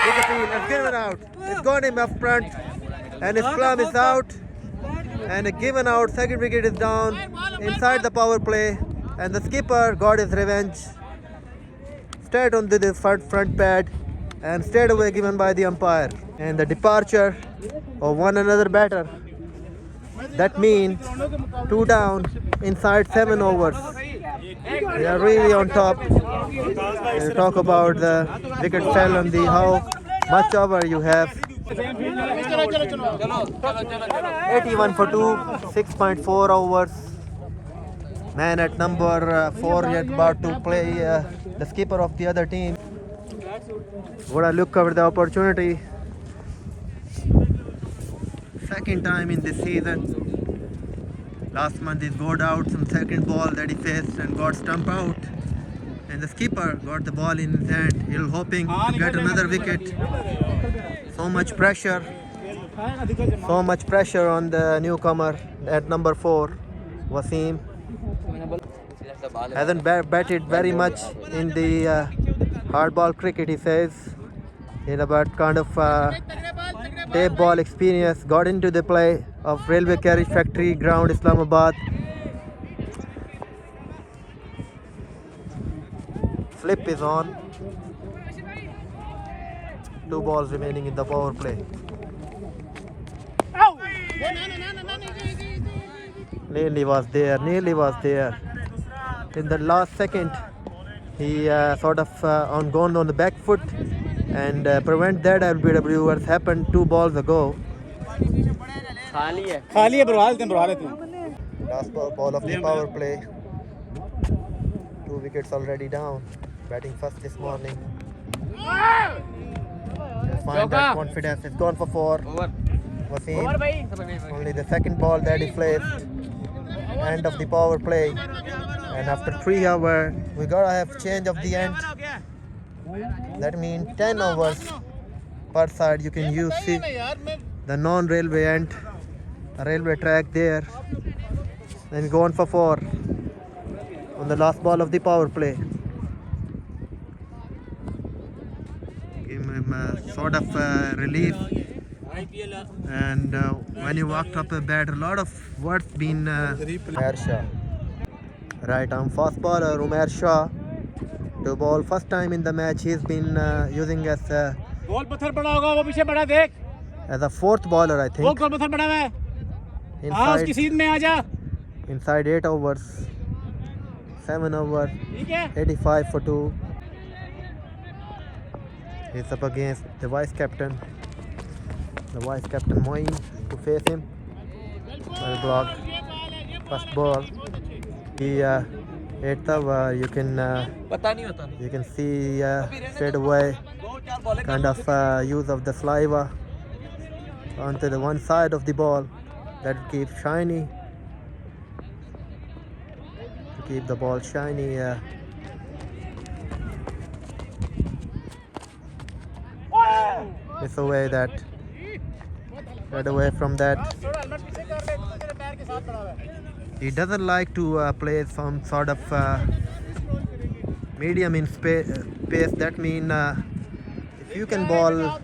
Big appeal, it's given out. It's gone him up front, and his plum is out. And a given out, second wicket is down inside the power play, and the skipper got his revenge. Straight onto the front pad, and straight away given by the umpire. And the departure of one another batter. That means 2 down inside 7 overs. They are really on top. We'll talk about the wicket fell on the how much over you have. 81 for 2, 6.4 overs. Man at number 4 yet about to play the skipper of the other team. Would I look over the opportunity? Second time in this season. Last month he got out some second ball that he faced and got stumped out. And the skipper got the ball in his hand. He was hoping to get another wicket. So much pressure. So much pressure on the newcomer at number 4, Wasim. Hasn't batted very much in the hardball cricket, he says. In about kind of tape ball experience, got into the play of Railway Carriage Factory ground, Islamabad. Flip is on. 2 balls remaining in the power play. Nearly was there. In the last second, he sort of gone on the back foot and prevent that LBW what happened 2 balls ago. Last ball of the power play. 2 wickets already down. Batting first this morning. Find that confidence. It's gone for 4. Wasim. Only the second ball that he placed. End of the power play. And after 3 hours, we gotta have change of the end. That means 10 overs per side. You can use the non-railway end, a railway track there. Then go on for 4 on the last ball of the power play. Give him a sort of relief. And when he walked up the bat, a lot of words been Umair Shah. Right arm fast bowler Umair Shah to bowl first time in the match. He's been using as a 4th bowler, I think. Inside 8 overs, 7 overs, 85 for 2. He's up against the vice captain. The vice captain Moin to face him. Well blocked. First ball. He ate over. You can see straight away kind of use of the saliva onto the one side of the ball that keeps shiny. To keep the ball shiny. Miss away that. Get away from that. He doesn't like to play some sort of medium in pace. That means if you can bowl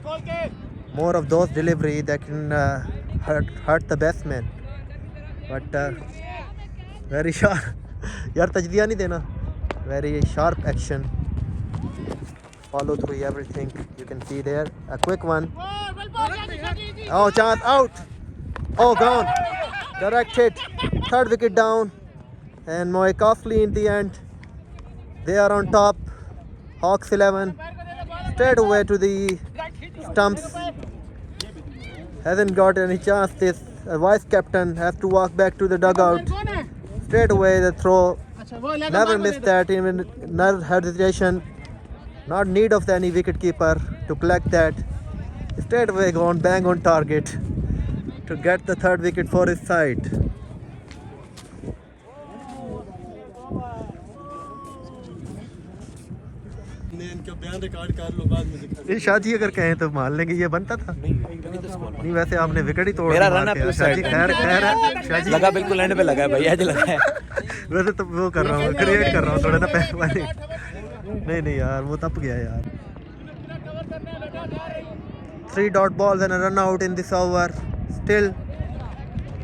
more of those delivery, that can hurt the batsman. But very sharp. Yaar tajdiya nahi dena. Very sharp action. Follow through everything. You can see there a quick one. Oh, chance out. Oh, gone. Direct hit. 3rd wicket down. And Moe Costly in the end. They are on top. Hawks 11. Straight away to the stumps. Hasn't got any chance. This vice captain has to walk back to the dugout. Straight away the throw. Never missed that. Even no hesitation. Not need of any wicket keeper to collect that. Straight away gone bang on target to get the 3rd wicket for his side. ये शादी अगर कहें तो मान लेंगे ये बनता था नहीं वैसे आपने विकेट ही तोड़ मेरा रन है शादी खैर शादी लगा बिल्कुल एंड पे लगा है भैया जी लगा है वैसे तो वो कर रहा हूँ क्रिएट कर रहा हूँ थोड़ा ना नहीं यार वो तप गया यार 3 dot balls and a run out in this over. Still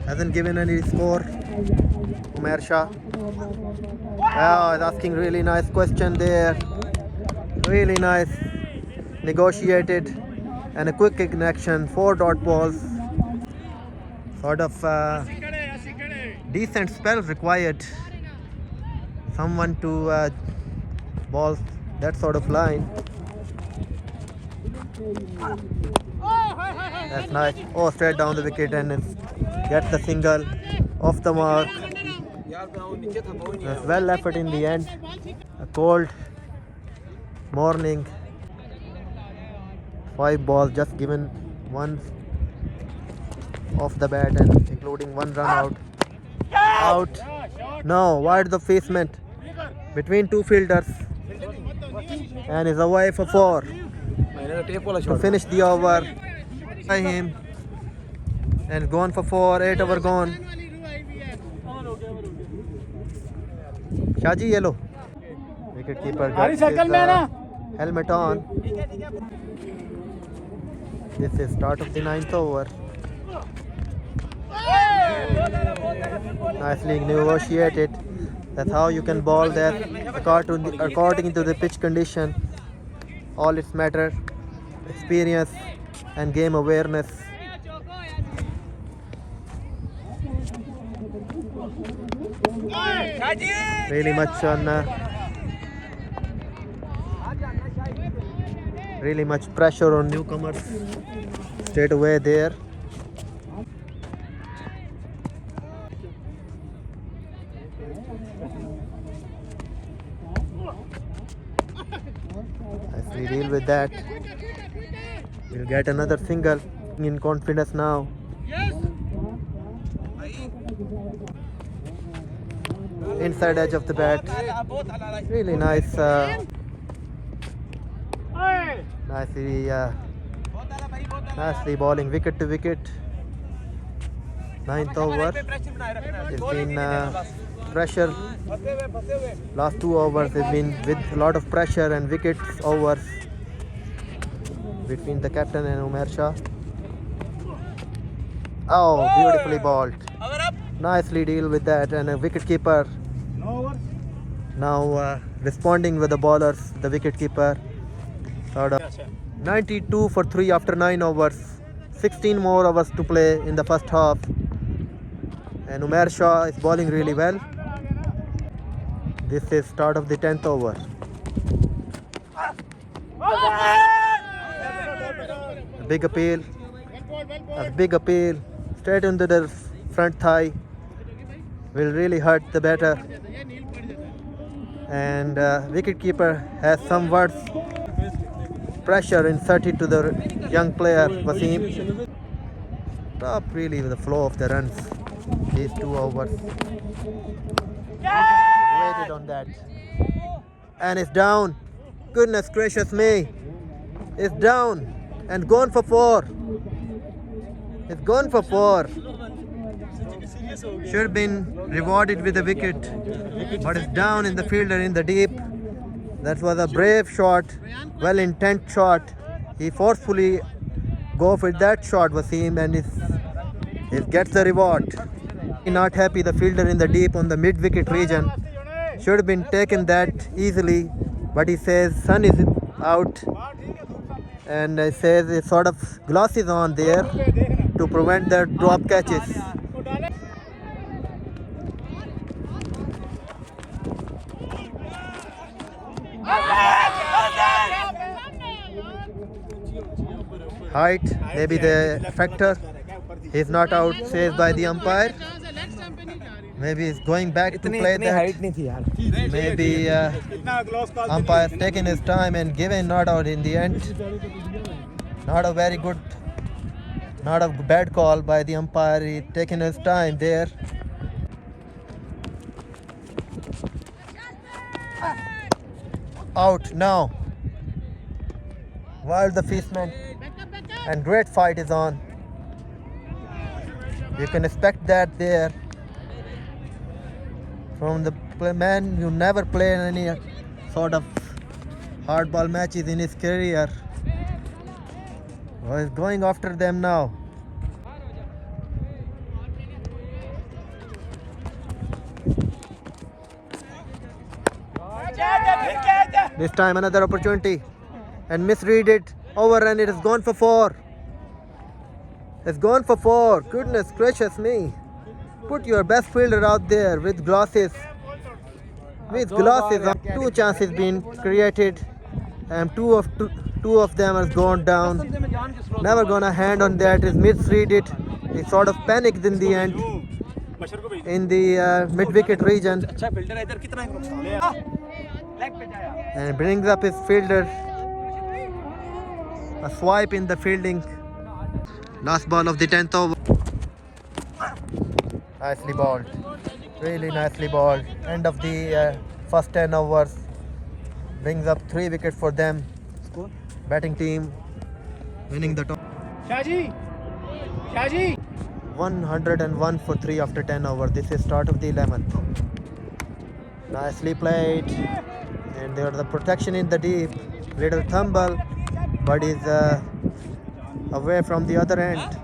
hasn't given any score. Umair Shah. Oh, is asking really nice question there. Really nice. Negotiated and a quick connection. 4 dot balls. Sort of decent spell required. Someone to ball that sort of line. That's nice. Oh, straight down the wicket and gets the single off the mark. That's well effort in the end. A cold morning. 5 balls just given, one off the bat and including 1 run out. Out. No, wide the facement between 2 fielders and is away for 4 to finish the over by him and gone for 4. 8 over gone. Shaji yellow. Wicket keeper gets his helmet on. This is start of the 9th over. Nicely negotiated. That's how you can ball that according to the pitch condition. All its matter, experience and game awareness. Really much on really much pressure on newcomers straight away there. As we deal with that, we'll get another single. In confidence now. Inside edge of the bat. Really nice. Nicely bowling wicket to wicket. 9th over. It's been pressure. Last 2 overs have been with a lot of pressure and wickets overs between the captain and Umair Shah. Oh, beautifully bowled. Nicely deal with that, and a wicket keeper now responding with the bowlers. The wicket keeper. 92 for 3 after 9 overs. 16 more overs to play in the first half. And Umair Shah is bowling really well. This is start of the 10th over. A big appeal. A big appeal. Straight into the front thigh. Will really hurt the batter. And wicketkeeper has some words. Pressure inserted to the young player Wasim. Stop really with the flow of the runs. These 2 overs. Waited on that. And it's down. Goodness gracious me. It's down and gone for 4. It's gone for 4. Should have been rewarded with a wicket, but it's down in the fielder in the deep. That was a brave shot, well intent shot. He forcefully go for that shot, Wasim, and it gets the reward. Not happy, the fielder in the deep on the mid wicket region. Should have been taken that easily, but he says sun is out, and he says it sort of glasses on there to prevent the drop catches. Height, maybe the factor. He's not out, saved by the umpire. Maybe he's going back to play that. Maybe umpire's taking his time and given not out in the end. Not a very good, not a bad call by the umpire. He's taking his time there. Out now. Wild the Feastman. And great fight is on. You can expect that there from the man who never played any sort of hardball matches in his career. Oh, he's going after them now. This time another opportunity and misread it. Over and it has gone for 4. It's gone for 4. Goodness gracious me. Put your best fielder out there with glasses. With glasses on. 2 chances been created and two of them has gone down. Never gonna hand on that. Is misread it. He sort of panicked in the end in the mid-wicket region and brings up his fielder. A swipe in the fielding. Last ball of the 10th over. Nicely balled. Really nicely balled. End of the first 10 overs. Brings up 3 wickets for them. Batting team winning the top. Shaji! 101 for 3 after 10 overs. This is start of the 11th. Nicely played. And there the protection in the deep. Little tumble, but is away from the other end.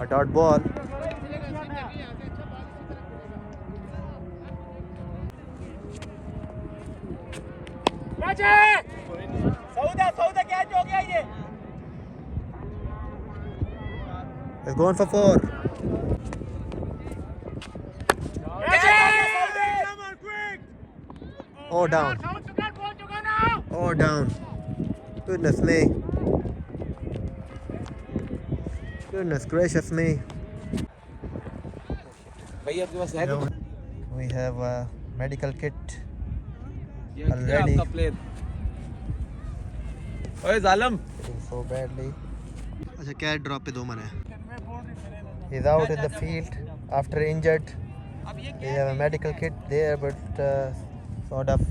A dot ball. It's going for 4. Oh, down. Oh, down. Goodness me. Goodness gracious me. भैया आपके पास है कुछ? We have a medical kit ये किधर है already. आपका plane? ओए जालम Hitting so badly. अच्छा कैट ड्रॉप पे 2 मरे. He's out in the field after injured. We have a medical kit there, but sort of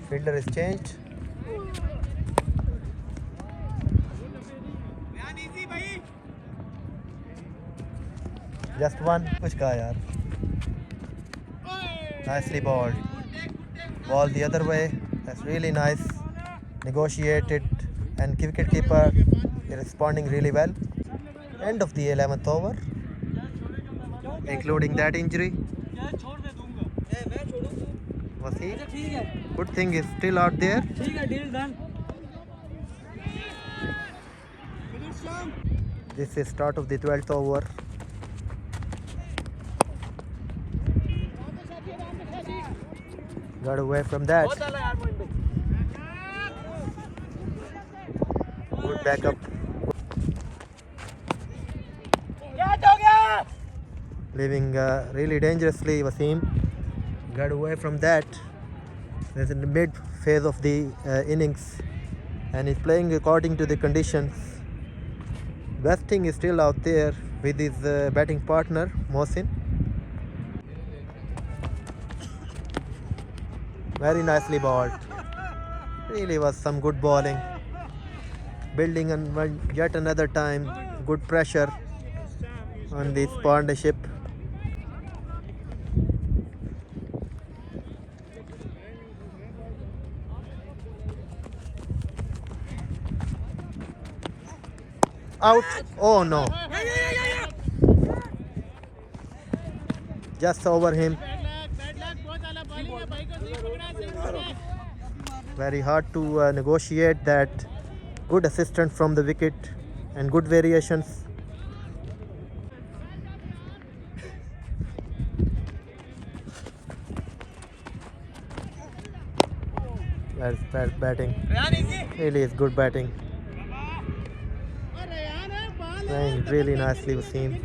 fielder is changed. Just one. कुछ कहा यार. Nicely balled. Ball the other way. That's really nice. Negotiated and wicketkeeper is responding really well. End of the 11th over, including that injury. Was he? Good thing is still out there. This is start of the 12th over. Got away from that. Good backup. Living really dangerously, Wasim. Got away from that. There's in the mid phase of the innings and he's playing according to the conditions. Westing is still out there with his batting partner, Mohsin. Very nicely balled. Really was some good bowling. Building on yet another time. Good pressure on this partnership. Out. Oh no. Just over him. Very hard to negotiate that. Good assistance from the wicket and good variations. That's batting. Really is good batting. Playing really nicely with him.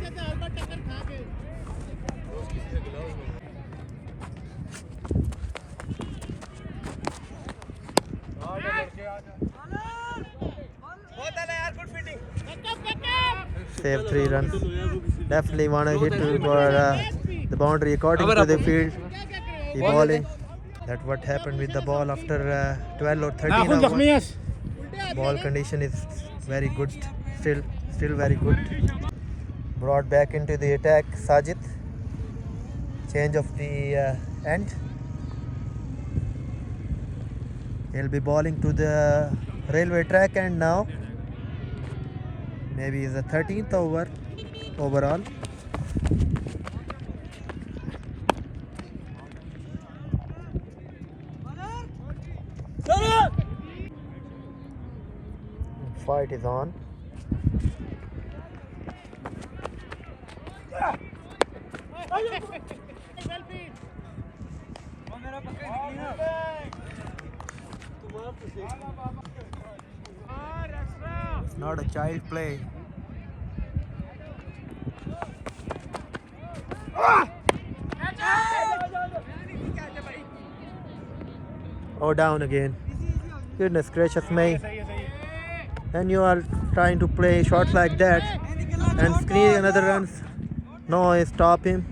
Save 3 runs. Definitely want to hit for the boundary according to the field. The bowling. That's what happened with the ball after 12 or 13 hours. Ball condition is very good. Still very good. Brought back into the attack, Sajid. Change of the end. He'll be bowling to the railway track, and now maybe it's the 13th over overall. Fight is on. It's not a child play. Oh, down again. Goodness gracious me. And you are trying to play shots like that and screen another runs. No, stop him.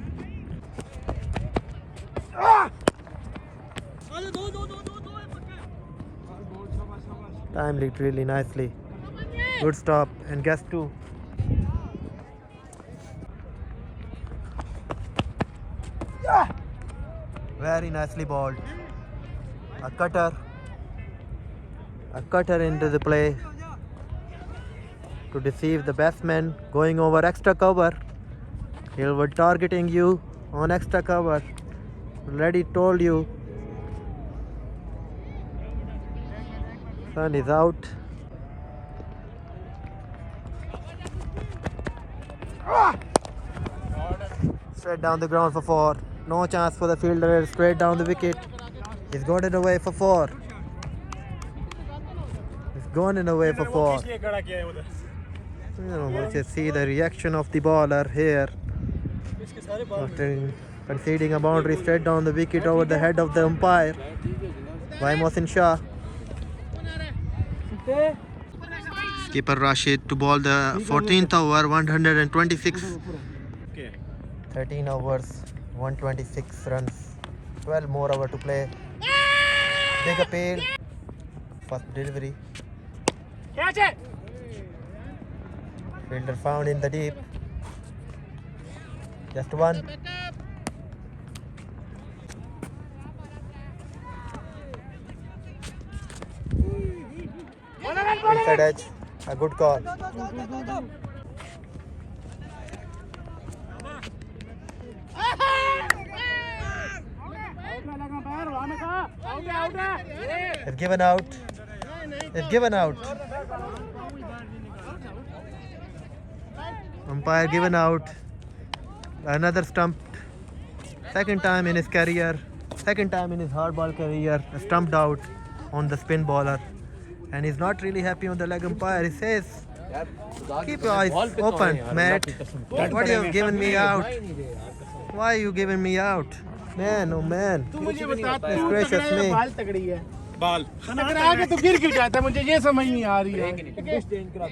Timed it really nicely. Good stop and guess two. Very nicely bowled. A cutter into the play to deceive the batsman, going over extra cover. He was targeting you on extra cover. Already told you. Sun is out. Straight down the ground for four. No chance for the fielder. Straight down the wicket. He's got it away for four. He's gone in away for four. Just see the reaction of the bowler here. After conceding a boundary straight down the wicket over the head of the umpire by Mohsin Shah. Skipper Rashid to bowl the 14th over, 126. 13 overs, 126 runs. 12 more over to play. Big appeal. First delivery. Catch it! Fielder found in the deep. Just one. Inside edge. A good call. It's given out. It's given out. Umpire given out. Another stumped. Second time in his career. Second time in his hard ball career. Stumped out on the spin bowler. And he's not really happy on the leg umpire. He says, keep your eyes open, Matt. What you have given me out? Why are you giving me out? Man, oh man. It's gracious me. बाल टकरा के तो गिर क्यों जाता है मुझे ये समझ नहीं आ रही है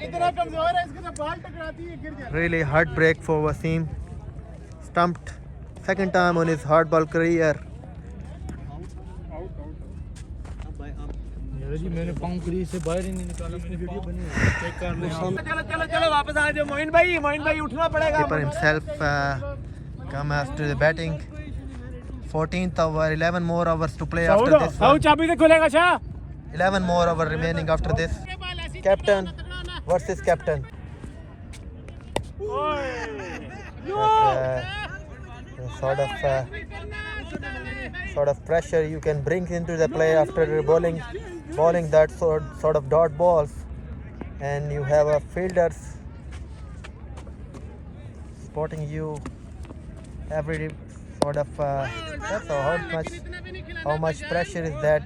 इतना कमजोर है इसके तो बाल टकराती है गिर जाता है Really heartbreak for Wasim. Stumped second time on his hard ball career. जी मैंने पाउंकरी से बाहर ही नहीं निकाला मैंने वीडियो बनी चेक कर ले चलो चलो चलो वापस आ जाओ मोइन भाई उठना पड़ेगा Keeper himself come after the batting. 14th over, 11 more hours to play after this how one. चाबी से खुलेगा Shah 11 more over remaining after this. Captain versus captain. Sort of pressure you can bring into the play after bowling that sort of dot balls, and you have a fielders spotting you every sort of that's how much pressure is that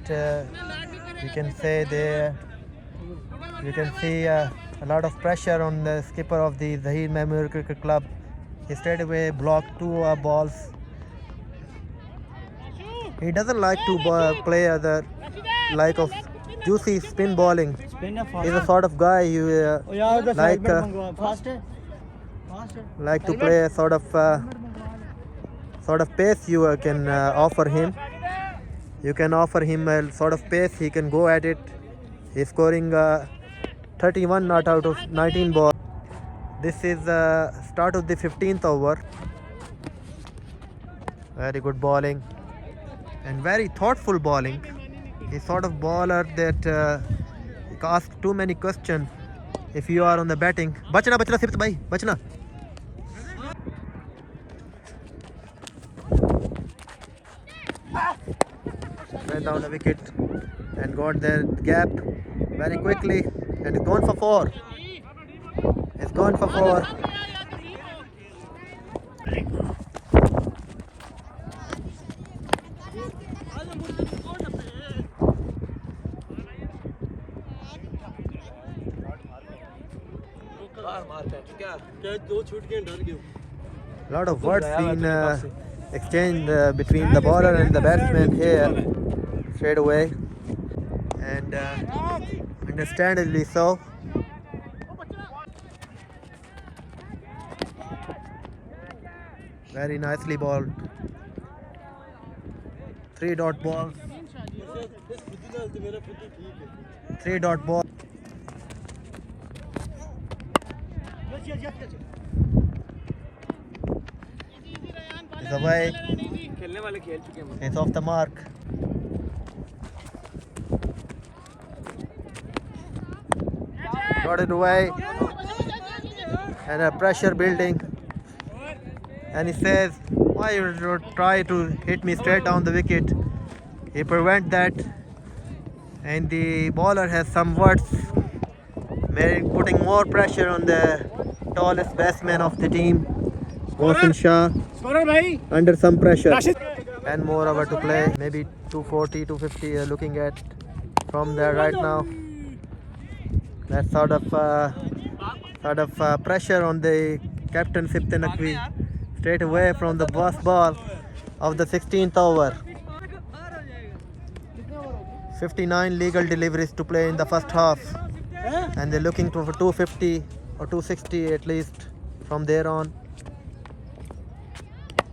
you can say there. You can see a lot of pressure on the skipper of the Zahir Memorial Cricket Club. He straight away blocked two balls. He doesn't like to play other like of juicy spin bowling. He's a sort of guy who like to play a sort of pace you can offer him. You can offer him a sort of pace. He can go at it. He's scoring 31 not out of 19 balls. This is the start of the 15th over. Very good bowling and very thoughtful bowling. He's sort of bowler that asks too many questions if you are on the batting. Bachna, bachna, Sipt bhai, bachna. Went down the wicket and got the gap very quickly and it's gone for 4. It's gone for 4. Lot of words being exchanged between the bowler and the batsman here straight away, and understandably so. Very nicely bowled. 3-dot ball. 3-dot ball. It's away. It's off the mark. Got it away. And a pressure building. And he says, why you try to hit me straight down the wicket? He prevent that. And the bowler has some words, putting more pressure on the tallest batsman of the team, Mohsin Shah, under some pressure. And more over to play, maybe 240, 250 looking at from there right now. That sort of pressure on the captain Sipte Naqvi straight away from the first ball of the 16th over. 59 legal deliveries to play in the first half, and they're looking for 250 or 260 at least from there on.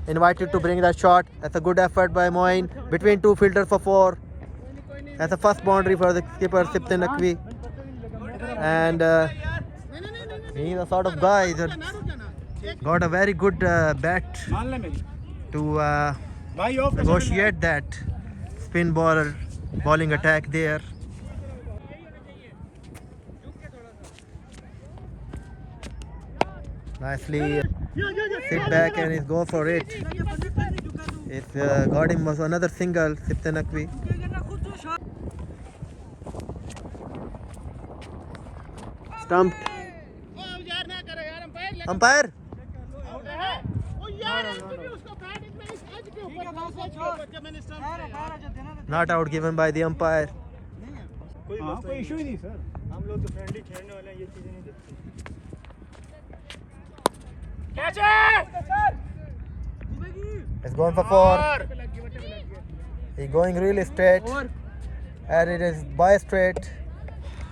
Invited to bring that shot. That's a good effort by Moin between two fielders for 4. That's the first boundary for the skipper Sipte Naqvi, and he's a sort of guy that got a very good bat to negotiate that spin bowler bowling attack there. Nicely sit back and he's go for it. It's got him also another single, Sipte Naqvi. Stumped. Umpire. Not out given by the umpire. कोई issue ही नहीं sir, हम लोग तो friendly खेलने वाले हैं, ये चीजें नहीं देखते। It's going for 4. He's going really straight, and it is by straight.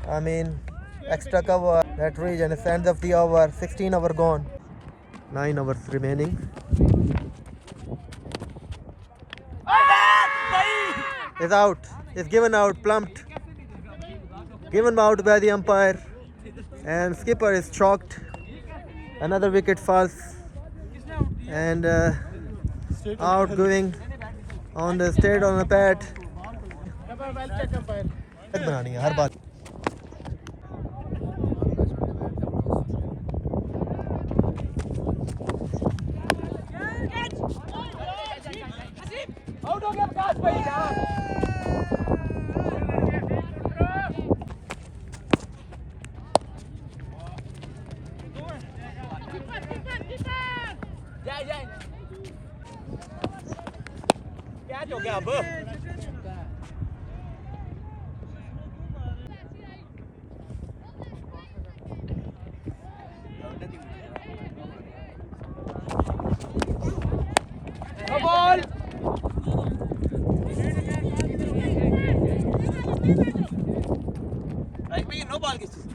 I mean, extra cover that region. It's end of the over. 16 over gone. 9 overs remaining. Is out. Is given out. Plumped. Given out by the umpire, and skipper is shocked. Another wicket falls, and out going on the straight on the pad. बनानी है हर बात. Out हो गया प्रकाश भाई. Catch हो गया अब. Ball. Right पे नो बॉल किस चीज.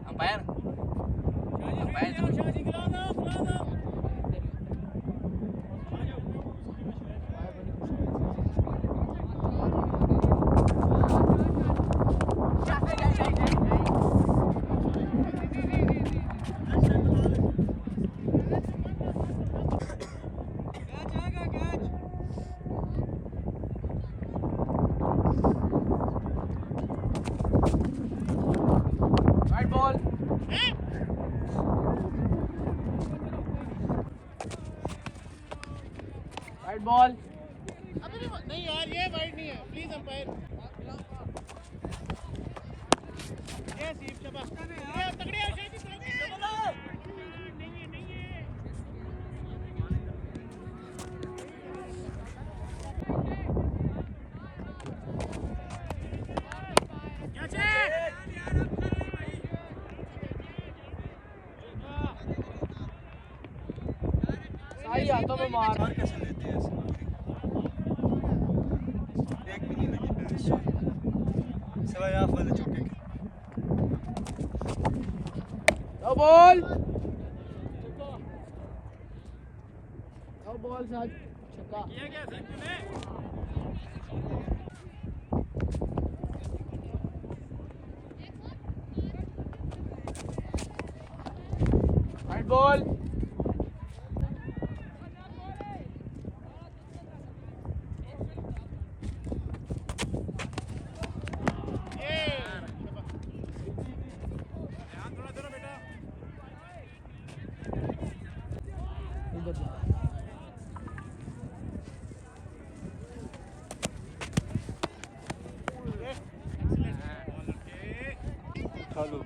Umpire right ball right ball अबे नहीं यार, ये वाइड नहीं है, प्लीज अंपायर। ये सीप शाबाश, ये तगड़ी है शायद, सही हाथों में मार कैसे लेते हैं एक भी नहीं लगी सिवाय आप वाले चौके के। नो बॉल साथ छक्का ये क्या सचिन है? राइट बॉल Hello,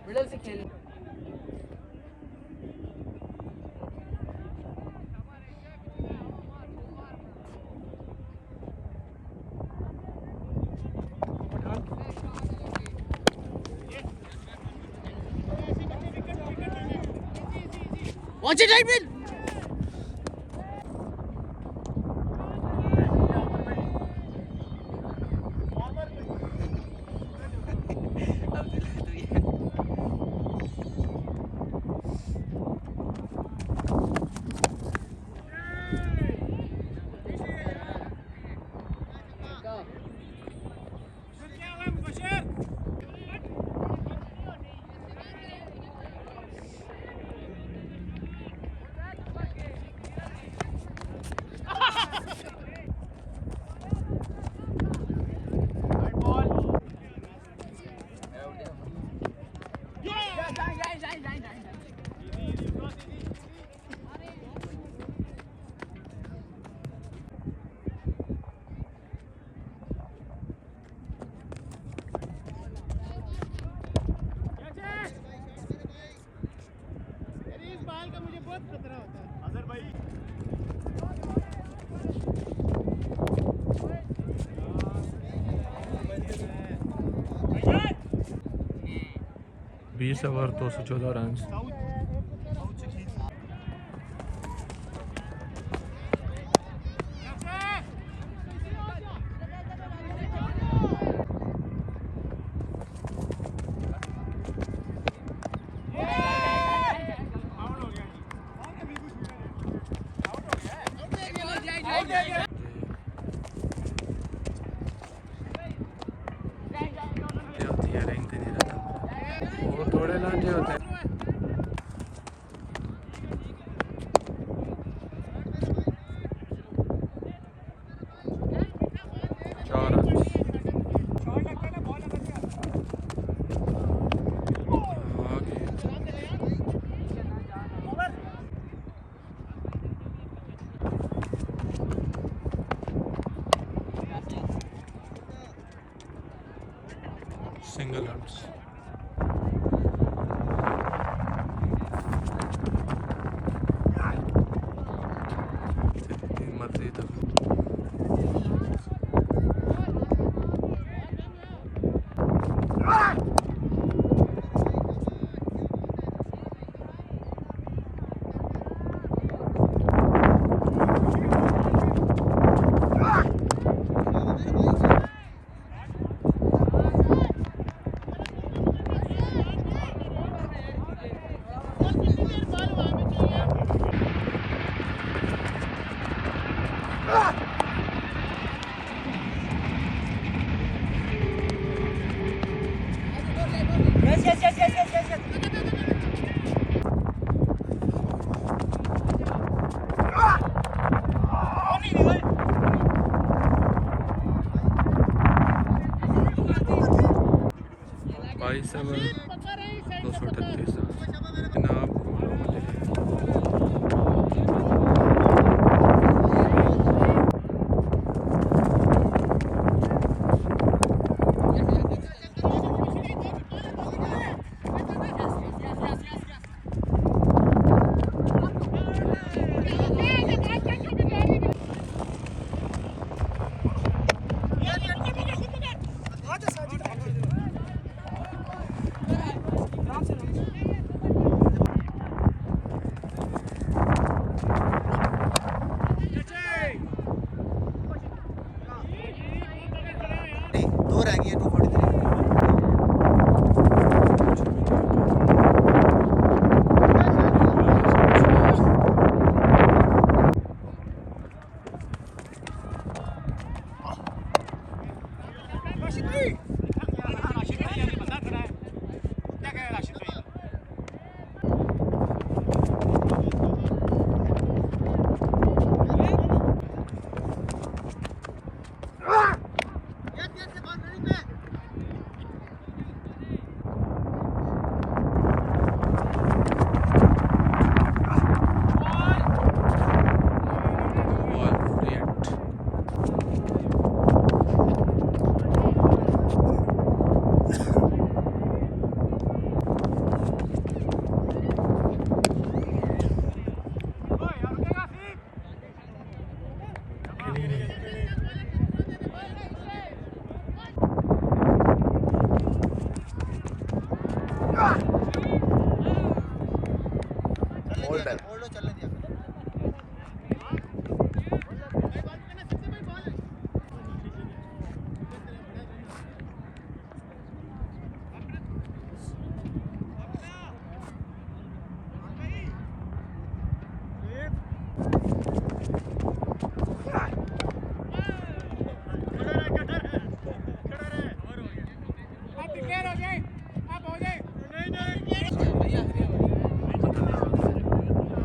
मिडल से खेल Watch it, Edwin! बीस ओवर 214 रन। होती है रैंक नहीं रहता वो थोड़े लांझे होते हैं। चार रन। Single runs. मर्जी तक बाईस ओवर 238 जनाब बोलो मुझे। दो रह गई है 243।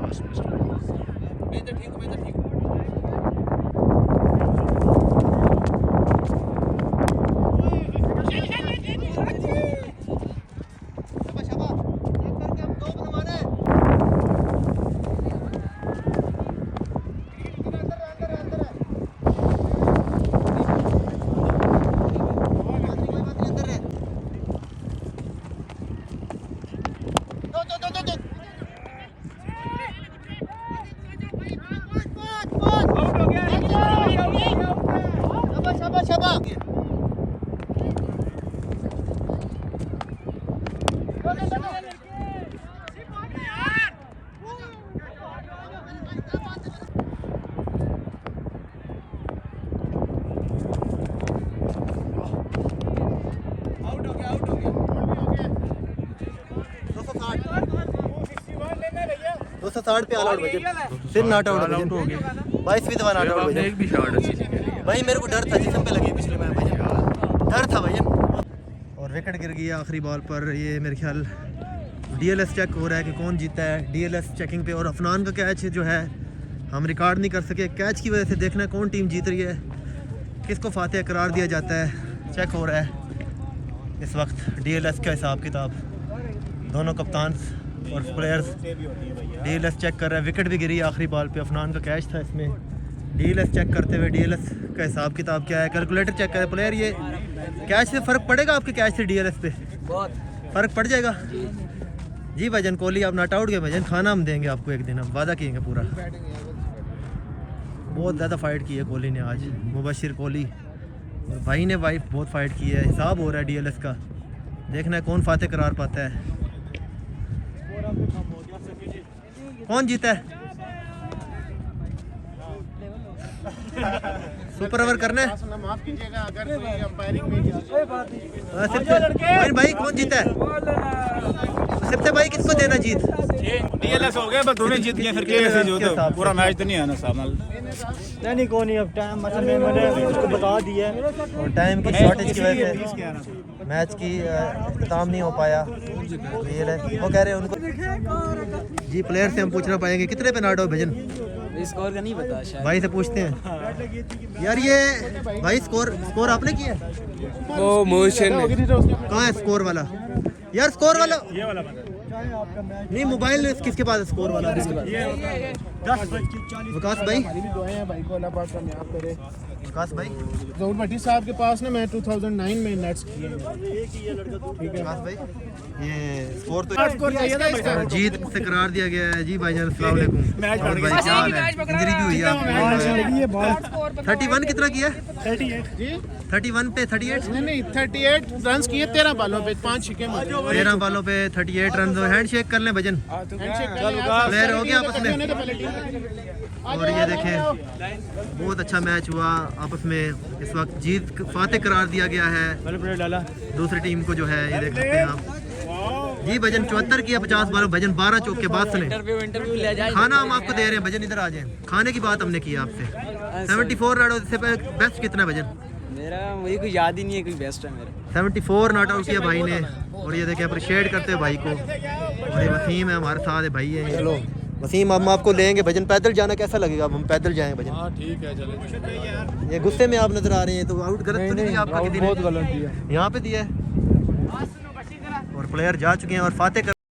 Last mistake. 260 पे ऑल आउट भजन, फिर नॉट आउट भजन, 22वीं दफा नॉट आउट भजन। एक भी शॉट अच्छी नहीं खेली भाई मेरे को डर था जिसम पे लगी पिछले मैच भजन, डर था भजन। और विकेट गिर गई आखिरी बॉल पर। ये मेरे ख्याल डीएलएस चेक हो रहा है कि कौन जीता है डीएलएस चेकिंग पे। और अफनान का कैच जो है हम रिकॉर्ड नहीं कर सके, कैच की वजह से देखना है कौन टीम जीत रही है, किसको फातेह करार दिया जाता है। चेक हो रहा है इस वक्त डीएलएस का हिसाब किताब, दोनों कप्तान और प्लेयर्स डीएलएस चेक कर रहे हैं। विकेट भी गिरी आखिरी बॉल पे, अफनान का कैच था इसमें। डीएलएस चेक करते हुए डीएलएस का हिसाब किताब क्या है, कैलकुलेटर चेक करे प्लेयर। ये कैच से फ़र्क पड़ेगा आपके कैच से डीएलएस पे? बहुत फ़र्क पड़ जाएगा जी भाईजान। कोहली आप नॉट आउट गए भाईजान, खाना हम देंगे आपको एक दिन, हम वादा किएंगे पूरा। बहुत ज़्यादा फाइट की है कोहली ने आज, मुबशिर कोहली और भाई ने बहुत फाइट की है। हिसाब हो रहा है डीएलएस का, देखना है कौन फातेह करार पाता है, कौन जीता है। सुपर ओवर करना है माफ कीजिएगा अगर कोई अंपायरिंग में भाई कौन जीता है? सबसे भाई किसको देना जीत? डीएलएस हो गया, बस दोनों जीत गए, फिर कैसे जो तो पूरा मैच तो नहीं है ना साहब। नहीं कोई नहीं, अब टाइम मतलब मैंने उसको बता दिया है। और टाइम की शॉर्टेज की वजह से मैच की इख्तिताम नहीं हो पाया। ये वो कह रहे हैं उनको जी, प्लेयर से हम पूछना पाएंगे कितने पे नॉट आउट भजन? स्कोर का नहीं पता शायद। भाई से पूछते हैं यार। ये भाई स्कोर आपने किया है? ओ मोशन कहाँ है स्कोर वाला यार? स्कोर वाला ये वाला नहीं, मोबाइल किसके पास है स्कोर वाला? विकास भाई, दुआएं हैं भाई को, अल्लाह पाक कामयाब करे। विकास भाई, जहूर भट्टी साहब के पास ना मैं 2009 में नेट्स किए हैं। ठीक है विकास भाई, ये स्कोर तो स्कोर चाहिए था भाई। जीत से करार दिया गया है जी भाईजान। अस्सलाम वालेकुम। और भाई क्या हाल है? इंजरी भी हुई है आपको? 31 कितना किया? 38 जी 31 पे 38? नहीं 38 रन्स किए 13 बालों पे, 5 छक्के मारे। 13 बॉलों पे 38 रन। हैंड शेक कर लें भजन, प्लेयर हो गया आपस में। और ये देखें बहुत अच्छा मैच हुआ आपस में। इस वक्त जीत फातेह करार दिया गया है दूसरी टीम को जो है। ये देख सकते हैं आप जी। भजन 74 किया 50 बार भजन, 12 चौक के बाद सुने। इंटरव्यू ले जाए। खाना हम आपको दे रहे हैं भजन, इधर आ जाएं। खाने की बात हमने की आपसे। 74 नॉट आउट से बेस्ट कितना है भजन? मेरा मुझे कोई याद ही नहीं है कोई बेस्ट है मेरा। 74 नॉट आउट किया भाई ने। और ये देखें अप्रिशिएट करते हैं भाई को। और ये वसीम है हमारे साथ, है भाई है। चलो वसीम, हम आपको लेंगे भजन। पैदल जाना कैसा लगेगा? हम पैदल जाएंगे भजन। हाँ ठीक है चले। ये गुस्से में आप नजर आ रहे हैं, तो आउट गलत तो नहीं दिया आपका? किसी ने बहुत गलत किया। यहाँ पे दिया है और प्लेयर जा चुके हैं और फातेह